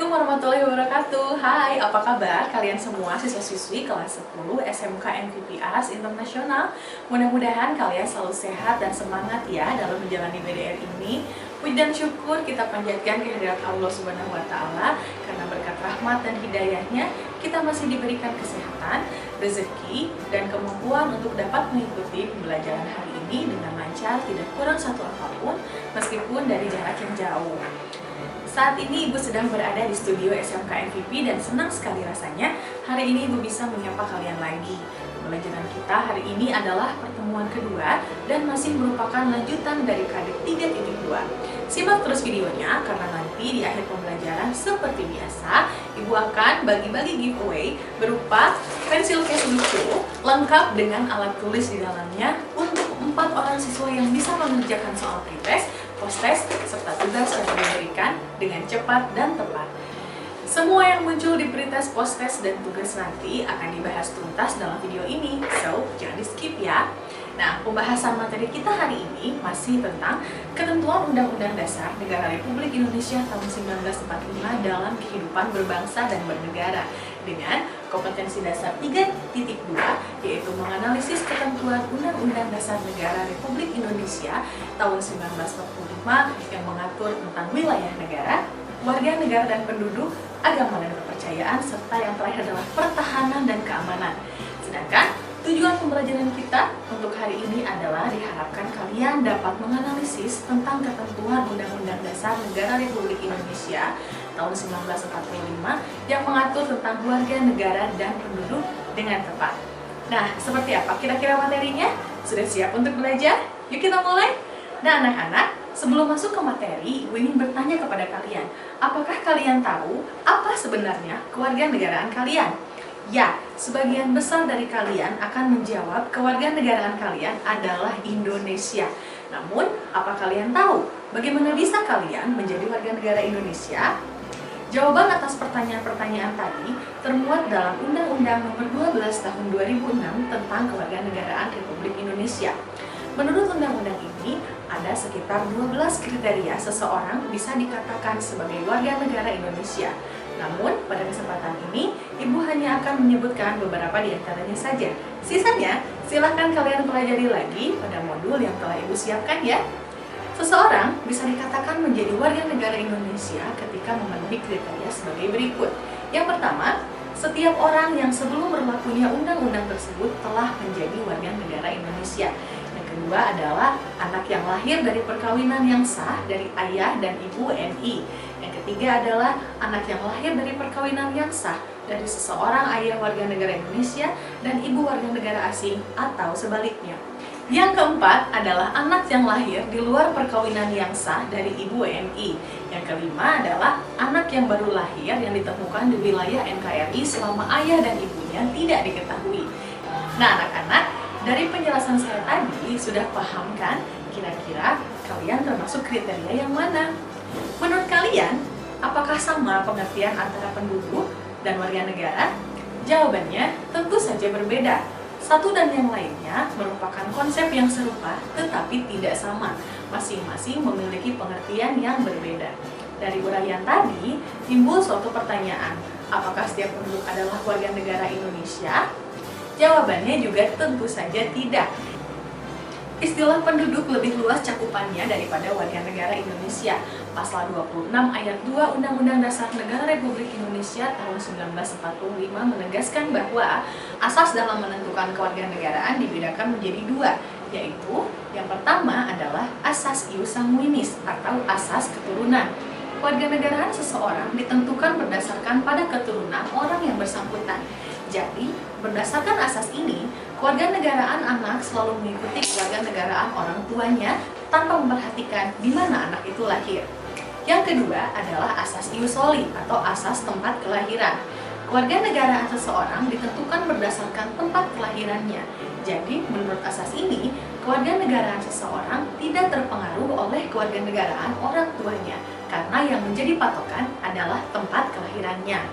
Assalamualaikum warahmatullahi wabarakatuh. Hai, apa kabar kalian semua siswa-siswi kelas 10 SMK MVPAS Internasional? Mudah-mudahan kalian selalu sehat dan semangat ya dalam menjalani BDR ini. Puji dan syukur kita panjatkan kehadirat Allah Subhanahu wa Ta'ala, karena berkat rahmat dan hidayahnya kita masih diberikan kesehatan, rezeki, dan kemampuan untuk dapat mengikuti pembelajaran hari ini dengan lancar, tidak kurang satu apapun, meskipun dari jarak yang jauh. Saat ini Ibu sedang berada di studio SMK MVP dan senang sekali rasanya hari ini Ibu bisa menyapa kalian lagi. Pembelajaran kita hari ini adalah pertemuan kedua dan masih merupakan lanjutan dari kredit 3.2. Simak terus videonya karena nanti di akhir pembelajaran seperti biasa Ibu akan bagi-bagi giveaway berupa pensil case lucu lengkap dengan alat tulis di dalamnya untuk 4 orang siswa yang bisa mengerjakan soal pretest, post-test, serta tugas yang diberikan dengan cepat dan tepat. Semua yang muncul di pretest, post-test, dan tugas nanti akan dibahas tuntas dalam video ini, so jangan di-skip ya. Nah, pembahasan materi kita hari ini masih tentang ketentuan Undang-Undang Dasar Negara Republik Indonesia tahun 1945 dalam kehidupan berbangsa dan bernegara dengan kompetensi dasar 3.2, yaitu menganalisis ketentuan Undang-Undang Dasar Negara Republik Indonesia tahun 1945 yang mengatur tentang wilayah negara, warga negara dan penduduk, agama dan kepercayaan, serta yang terakhir adalah pertahanan dan keamanan. Sedangkan tujuan pembelajaran kita untuk hari ini adalah diharapkan kalian dapat menganalisis tentang ketentuan Undang-Undang Dasar Negara Republik Indonesia tahun 1945 yang mengatur tentang warga negara dan penduduk dengan tepat. Nah, seperti apa kira-kira materinya? Sudah siap untuk belajar? Yuk kita mulai! Nah, anak-anak, sebelum masuk ke materi, Ibu ingin bertanya kepada kalian, apakah kalian tahu apa sebenarnya kewarganegaraan kalian? Ya, sebagian besar dari kalian akan menjawab kewarganegaraan kalian adalah Indonesia. Namun, apa kalian tahu bagaimana bisa kalian menjadi warga negara Indonesia? Jawaban atas pertanyaan-pertanyaan tadi termuat dalam Undang-Undang Nomor 12 Tahun 2006 tentang Kewarganegaraan Republik Indonesia. Menurut undang-undang ini, ada sekitar 12 kriteria seseorang bisa dikatakan sebagai warga negara Indonesia. Namun, pada kesempatan ini, Ibu hanya akan menyebutkan beberapa di antaranya saja. Sisanya, silakan kalian pelajari lagi pada modul yang telah Ibu siapkan ya. Seseorang bisa dikatakan menjadi warga negara Indonesia ketika memenuhi kriteria sebagai berikut. Yang pertama, setiap orang yang sebelum berlakunya undang-undang tersebut telah menjadi warga negara Indonesia. Yang kedua adalah anak yang lahir dari perkawinan yang sah dari ayah dan ibu NI. Yang ketiga adalah anak yang lahir dari perkawinan yang sah dari seseorang ayah warga negara Indonesia dan ibu warga negara asing atau sebaliknya. Yang keempat adalah anak yang lahir di luar perkawinan yang sah dari ibu WNI. Yang kelima adalah anak yang baru lahir yang ditemukan di wilayah NKRI selama ayah dan ibunya tidak diketahui. Nah, anak-anak, dari penjelasan saya tadi sudah paham kan kira-kira kalian termasuk kriteria yang mana? Menurut kalian, apakah sama pengertian antara penduduk dan warga negara? Jawabannya tentu saja berbeda. Satu dan yang lainnya merupakan konsep yang serupa tetapi tidak sama. Masing-masing memiliki pengertian yang berbeda. Dari uraian tadi, timbul suatu pertanyaan, apakah setiap penduduk adalah warga negara Indonesia? Jawabannya juga tentu saja tidak. Istilah penduduk lebih luas cakupannya daripada warga negara Indonesia. Pasal 26 ayat 2 Undang-Undang Dasar Negara Republik Indonesia tahun 1945 menegaskan bahwa asas dalam menentukan kewarganegaraan dibedakan menjadi dua, yaitu yang pertama adalah asas ius sanguinis atau asas keturunan. Kewarganegaraan seseorang ditentukan berdasarkan pada keturunan orang yang bersangkutan. Jadi, berdasarkan asas ini, kewarganegaraan anak selalu mengikuti kewarganegaraan orang tuanya tanpa memperhatikan di mana anak itu lahir. Yang kedua adalah asas ius soli atau asas tempat kelahiran. Kewarganegaraan seseorang ditentukan berdasarkan tempat kelahirannya. Jadi, menurut asas ini, kewarganegaraan seseorang tidak terpengaruh oleh kewarganegaraan orang tuanya karena yang menjadi patokan adalah tempat kelahirannya.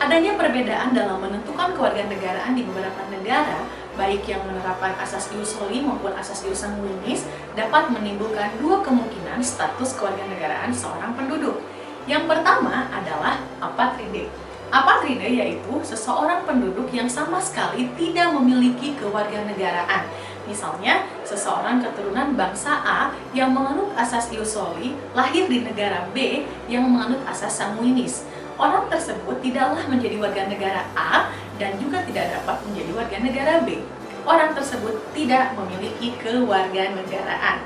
Adanya perbedaan dalam menentukan kewarganegaraan di beberapa negara, baik yang menerapkan asas ius soli maupun asas ius sanguinis, dapat menimbulkan dua kemungkinan status kewarganegaraan seorang penduduk. Yang pertama adalah apatride. Apatride yaitu seseorang penduduk yang sama sekali tidak memiliki kewarganegaraan. Misalnya, seseorang keturunan bangsa A yang menganut asas ius soli lahir di negara B yang menganut asas sanguinis. Orang tersebut tidaklah menjadi warga negara A dan juga tidak dapat menjadi warga negara B. Orang tersebut tidak memiliki kewarganegaraan.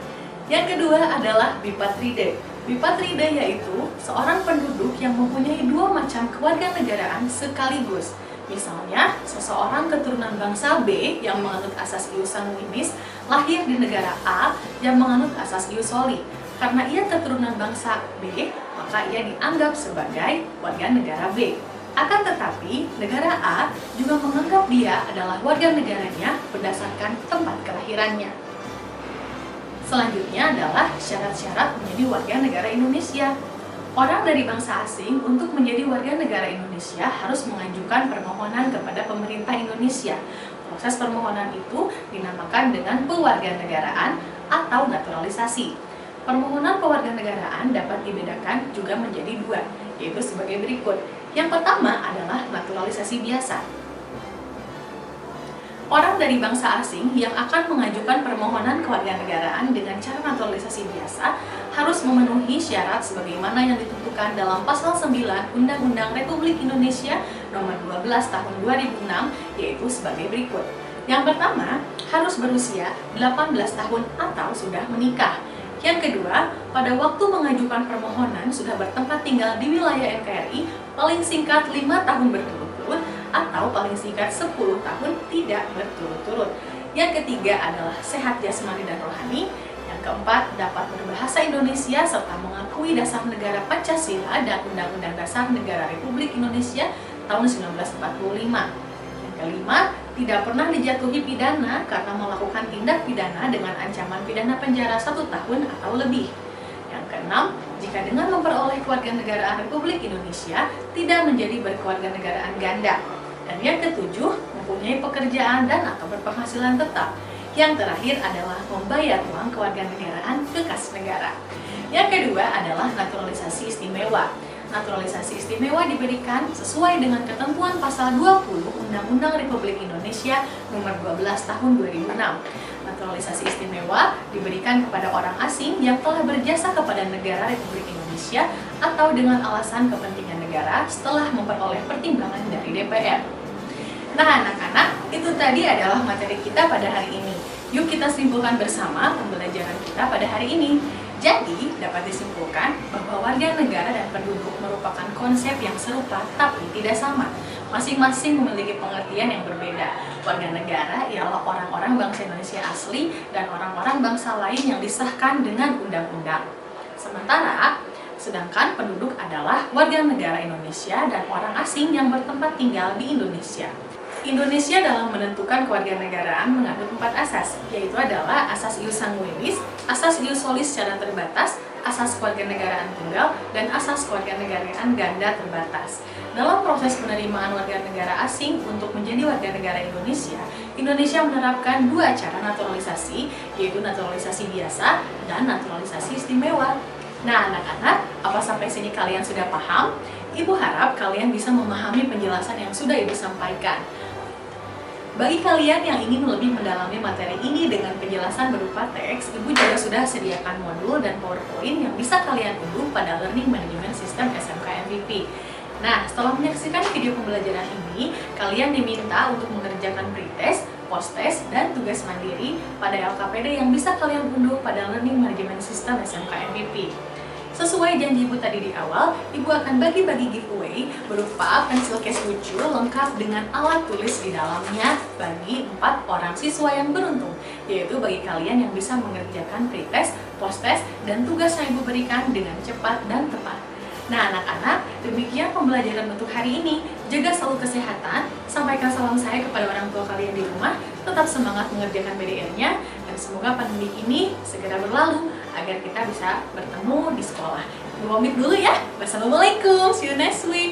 Yang kedua adalah bipatride. Bipatride yaitu seorang penduduk yang mempunyai dua macam kewarganegaraan sekaligus. Misalnya, seseorang keturunan bangsa B yang menganut asas ius sanguinis lahir di negara A yang menganut asas ius soli. Karena ia keturunan bangsa B, maka ia dianggap sebagai warga negara B. Akan tetapi, negara A juga menganggap dia adalah warga negaranya berdasarkan tempat kelahirannya. Selanjutnya adalah syarat-syarat menjadi warga negara Indonesia. Orang dari bangsa asing untuk menjadi warga negara Indonesia harus mengajukan permohonan kepada pemerintah Indonesia. Proses permohonan itu dinamakan dengan pewarganegaraan atau naturalisasi. Permohonan pewarganegaraan dapat dibedakan juga menjadi dua, yaitu sebagai berikut. Yang pertama adalah naturalisasi biasa. Orang dari bangsa asing yang akan mengajukan permohonan kewarganegaraan dengan cara naturalisasi biasa harus memenuhi syarat sebagaimana yang ditentukan dalam Pasal 9 Undang-Undang Republik Indonesia Nomor 12 Tahun 2006, yaitu sebagai berikut. Yang pertama, harus berusia 18 tahun atau sudah menikah. Yang kedua, pada waktu mengajukan permohonan sudah bertempat tinggal di wilayah NKRI paling singkat 5 tahun berturut-turut atau paling singkat 10 tahun tidak berturut-turut. Yang ketiga adalah sehat jasmani dan rohani. Yang keempat, dapat berbahasa Indonesia serta mengakui dasar negara Pancasila dan Undang-Undang Dasar Negara Republik Indonesia tahun 1945. Yang kelima, tidak pernah dijatuhi pidana karena melakukan tindak pidana dengan ancaman pidana penjara 1 tahun atau lebih. Yang keenam, jika dengan memperoleh kewarganegaraan Republik Indonesia tidak menjadi berkewarganegaraan ganda. Dan yang ketujuh, mempunyai pekerjaan dan atau berpenghasilan tetap. Yang terakhir adalah membayar uang kewarganegaraan ke kas negara. Yang kedua adalah naturalisasi istimewa. Naturalisasi istimewa diberikan sesuai dengan ketentuan pasal 20 Undang-Undang Republik Indonesia Nomor 12 Tahun 2006. Naturalisasi istimewa diberikan kepada orang asing yang telah berjasa kepada negara Republik Indonesia atau dengan alasan kepentingan negara setelah memperoleh pertimbangan dari DPR. Nah anak-anak, itu tadi adalah materi kita pada hari ini. Yuk kita simpulkan bersama pembelajaran kita pada hari ini. Jadi, dapat disimpulkan bahwa warga negara dan penduduk merupakan konsep yang serupa tapi tidak sama. Masing-masing memiliki pengertian yang berbeda. Warga negara ialah orang-orang bangsa Indonesia asli dan orang-orang bangsa lain yang disahkan dengan undang-undang. Sedangkan penduduk adalah warga negara Indonesia dan orang asing yang bertempat tinggal di Indonesia. Indonesia dalam menentukan kewarganegaraan menganut 4 asas, yaitu adalah asas ius sanguinis, asas ius soli secara terbatas, asas kewarganegaraan tunggal, dan asas kewarganegaraan ganda terbatas. Dalam proses penerimaan warga negara asing untuk menjadi warga negara Indonesia, Indonesia menerapkan 2 cara naturalisasi, yaitu naturalisasi biasa dan naturalisasi istimewa. Nah anak-anak, apa sampai sini kalian sudah paham? Ibu harap kalian bisa memahami penjelasan yang sudah Ibu sampaikan. Bagi kalian yang ingin lebih mendalami materi ini dengan penjelasan berupa teks, Ibu juga sudah sediakan modul dan PowerPoint yang bisa kalian unduh pada Learning Management System SMK MVP. Nah, setelah menyaksikan video pembelajaran ini, kalian diminta untuk mengerjakan pretest, post-test, dan tugas mandiri pada LKPD yang bisa kalian unduh pada Learning Management System SMK MVP. Sesuai janji Ibu tadi di awal, Ibu akan bagi-bagi giveaway berupa pensil case lucu lengkap dengan alat tulis di dalamnya bagi 4 orang siswa yang beruntung, yaitu bagi kalian yang bisa mengerjakan pretest, post-test, dan tugas yang Ibu berikan dengan cepat dan tepat. Nah anak-anak, demikian pembelajaran untuk hari ini. Jaga selalu kesehatan, sampaikan salam saya kepada orang tua kalian di rumah, tetap semangat mengerjakan PDR-nya, dan semoga pandemi ini segera berlalu agar kita bisa bertemu di sekolah. Ibu pamit dulu ya. Wassalamualaikum, see you next week.